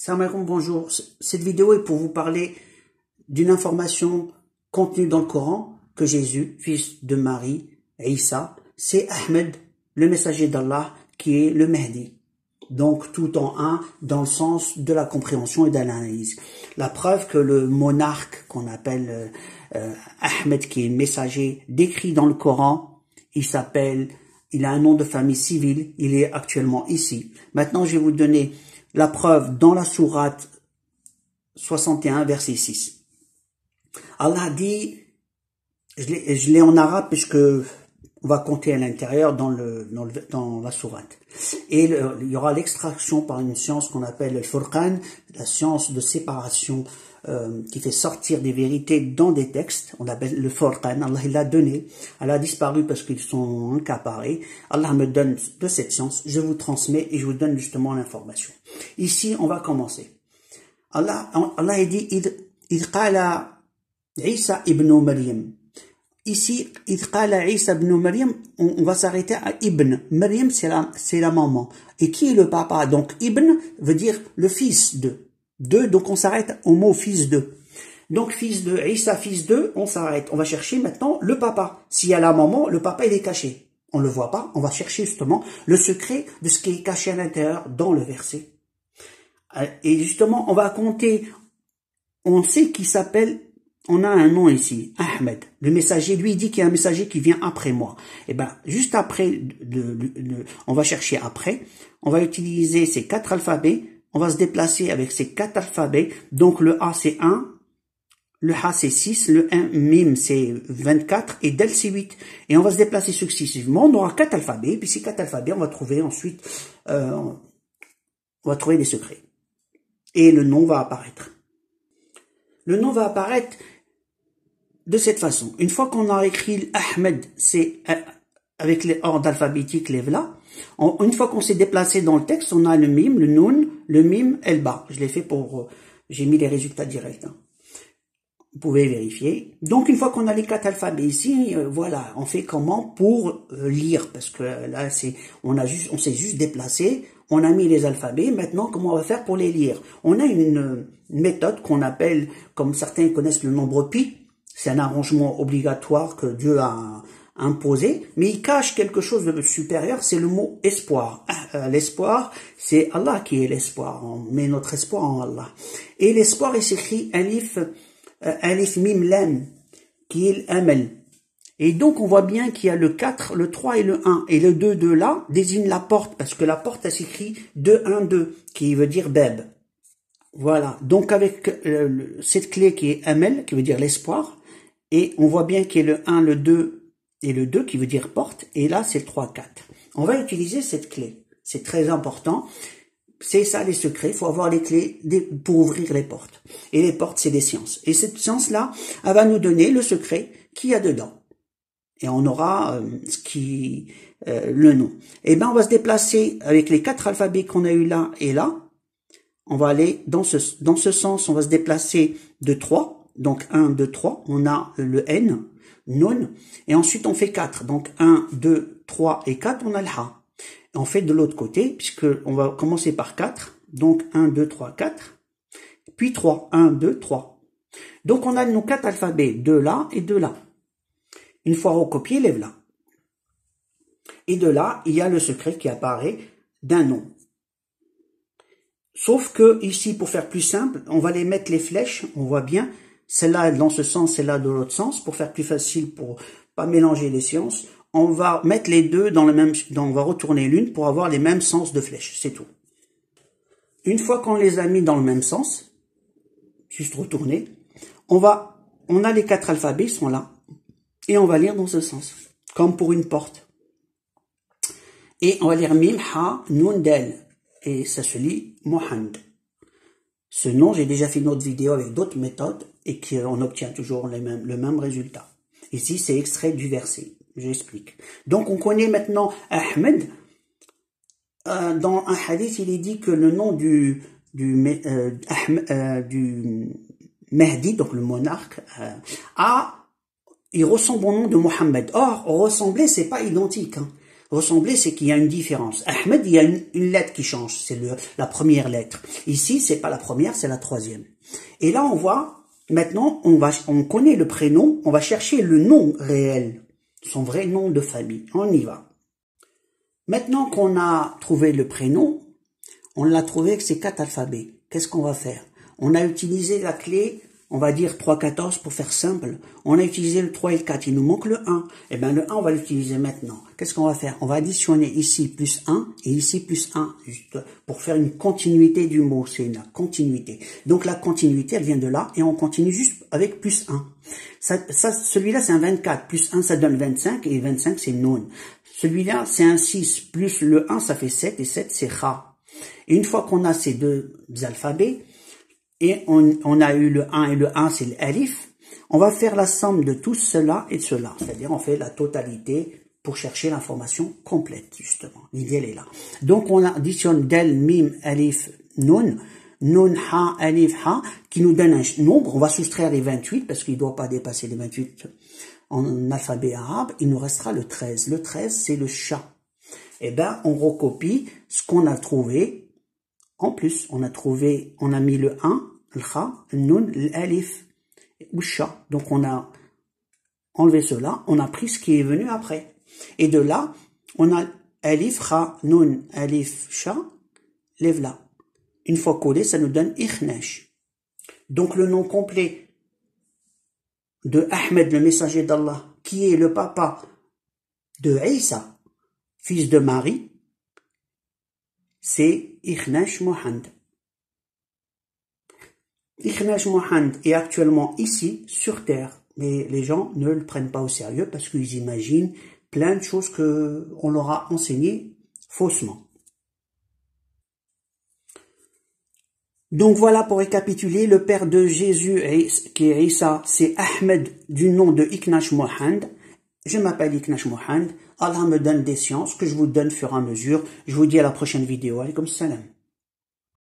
Salam alaikum, bonjour. Cette vidéo est pour vous parler d'une information contenue dans le Coran que Jésus, fils de Marie, Isa, c'est Ahmed, le messager d'Allah, qui est le Mahdi. Donc tout en un, dans le sens de la compréhension et de l'analyse. La preuve que le monarque qu'on appelle Ahmed, qui est messager, décrit dans le Coran, il a un nom de famille civil, il est actuellement ici. Maintenant, je vais vous donner la preuve dans la sourate 61, verset 6. Allah dit, je l'ai en arabe puisque on va compter à l'intérieur dans la sourate. Et il y aura l'extraction par une science qu'on appelle le Furqan, la science de séparation qui fait sortir des vérités dans des textes. On l'appelle le Furqan. Allah il l'a donné. Elle a disparu parce qu'ils sont accaparés. Allah me donne de cette science. Je vous transmets et je vous donne justement l'information. Ici, on va commencer. Allah dit il qala Isa ibn Maryam. Ici, Idqala Isa ibn Maryam, on va s'arrêter à Ibn. Maryam, c'est la maman. Et qui est le papa? Donc, Ibn veut dire le fils de. Donc on s'arrête au mot fils de. Donc, fils de, Isa, fils de, on s'arrête. On va chercher maintenant le papa. S'il y a la maman, le papa, il est caché. On ne le voit pas. On va chercher justement le secret de ce qui est caché à l'intérieur dans le verset. Et justement, on va compter. On sait qu'il s'appelle... On a un nom ici, Ahmed. Le messager, lui, il dit qu'il y a un messager qui vient après moi. Et ben, juste après, on va chercher après. On va utiliser ces 4 alphabets. On va se déplacer avec ces 4 alphabets. Donc, le A, c'est 1. Le H, c'est 6. Le 1, Mim, c'est 24. Et Del, c'est 8. Et on va se déplacer successivement. On aura 4 alphabets. Puis ces 4 alphabets, on va trouver ensuite, on va trouver des secrets. Et le nom va apparaître. Le nom va apparaître de cette façon. Une fois qu'on a écrit Ahmed, c'est avec les ordres alphabétiques, les v'la. Une fois qu'on s'est déplacé dans le texte, on a le mim, le noun, le mim et le ba. Je l'ai fait pour, j'ai mis les résultats directs. Hein. Vous pouvez vérifier. Donc, une fois qu'on a les 4 alphabets ici, voilà, on fait comment pour lire, parce que là, on s'est juste déplacé, on a mis les alphabets. Maintenant, comment on va faire pour les lire? On a une méthode qu'on appelle, comme certains connaissent le nombre pi. C'est un arrangement obligatoire que Dieu a imposé, mais il cache quelque chose de supérieur, c'est le mot espoir. L'espoir, c'est Allah qui est l'espoir. On met notre espoir en Allah. Et l'espoir, il s'écrit alif mim lam, qui est l'amal. Et donc, on voit bien qu'il y a le 4, le 3 et le 1. Et le 2 de là désigne la porte, parce que la porte, elle s'écrit 2, 1, 2, qui veut dire beb. Voilà. Donc, avec cette clé qui est amal, qui veut dire l'espoir, et on voit bien qu'il y a le 1, le 2 et le 2, qui veut dire porte, et là, c'est le 3, 4. On va utiliser cette clé. C'est très important. C'est ça les secrets, il faut avoir les clés pour ouvrir les portes. Et les portes, c'est des sciences. Et cette science-là, elle va nous donner le secret qu'il y a dedans. Et on aura le nom. Et ben on va se déplacer avec les 4 alphabets qu'on a eu là et là. On va aller dans ce sens, on va se déplacer de 3. Donc 1, 2, 3. On a le N, Nun. Et ensuite on fait 4. Donc 1, 2, 3 et 4, on a le Ha. Et on fait de l'autre côté, puisque on va commencer par 4. Donc 1, 2, 3, 4. Puis 3. 1, 2, 3. Donc on a nos 4 alphabets de là et de là. Une fois recopié, les là. Et de là, il y a le secret qui apparaît d'un nom. Sauf que ici, pour faire plus simple, on va les mettre les flèches, on voit bien, celle-là dans ce sens, celle-là de l'autre sens, pour faire plus facile, pour pas mélanger les sciences. On va mettre les deux dans le même, on va retourner l'une pour avoir les mêmes sens de flèches, c'est tout. Une fois qu'on les a mis dans le même sens, juste retourner, on a les 4 alphabets, ils sont là. Et on va lire dans ce sens, comme pour une porte. Et on va lire Mim, Ha, Nun, Del. Et ça se lit Mohand. Ce nom, j'ai déjà fait une autre vidéo avec d'autres méthodes et qu'on obtient toujours le même résultat. Ici, c'est extrait du verset. J'explique. Donc, on connaît maintenant Ahmed. Dans un hadith, il est dit que le nom du Mahdi, donc le monarque, il ressemble au nom de Mohammed. Or, ressembler, c'est pas identique. Hein. ressembler, c'est qu'il y a une différence. Ahmed, il y a une lettre qui change, c'est la première lettre. Ici, c'est pas la première, c'est la troisième. Et là, on voit, maintenant, on connaît le prénom, on va chercher le nom réel, son vrai nom de famille. On y va. Maintenant qu'on a trouvé le prénom, on l'a trouvé avec ces 4 alphabets. Qu'est-ce qu'on va faire? On a utilisé la clé, on va dire 3, 14 pour faire simple. On a utilisé le 3 et le 4, il nous manque le 1. Eh bien le 1, on va l'utiliser maintenant. Qu'est-ce qu'on va faire? On va additionner ici plus 1 et ici plus 1, juste pour faire une continuité du mot. C'est une continuité. Donc la continuité, elle vient de là et on continue juste avec plus 1. Celui-là, c'est un 24. Plus 1, ça donne 25 et 25, c'est non. Celui-là, c'est un 6. Plus le 1, ça fait 7 et 7, c'est Kha. Et une fois qu'on a ces deux alphabets, et on a eu le 1 et le 1, c'est l'alif, on va faire la somme de tout cela et de cela. C'est-à-dire, on fait la totalité pour chercher l'information complète, justement. L'idée, elle est là. Donc, on additionne del, mim, alif, nun, nun, ha, alif, ha, qui nous donne un nombre. On va soustraire les 28, parce qu'il ne doit pas dépasser les 28 en alphabet arabe. Il nous restera le 13. Le 13, c'est le chat. Eh ben, on recopie ce qu'on a trouvé. En plus, on a mis le 1, le kha, le nun, l'alif, ou chat. Donc, on a enlevé cela, on a pris ce qui est venu après. Et de là, on a alif, kha, nun, alif, chat, lève-la. Une fois collé, ça nous donne ikhnash. Donc, le nom complet de Ahmed, le messager d'Allah, qui est le papa de Isa, fils de Marie, c'est Ikhnash Mohand. Ikhnash Mohand est actuellement ici, sur Terre, mais les gens ne le prennent pas au sérieux parce qu'ils imaginent plein de choses qu'on leur a enseignées faussement. Donc voilà, pour récapituler, le père de Jésus, qui est Isa, c'est Ahmed du nom de Ikhnash Mohand. Je m'appelle Ikhnash Mohand. Allah me donne des sciences que je vous donne au fur et à mesure. Je vous dis à la prochaine vidéo. Alaykoum salam.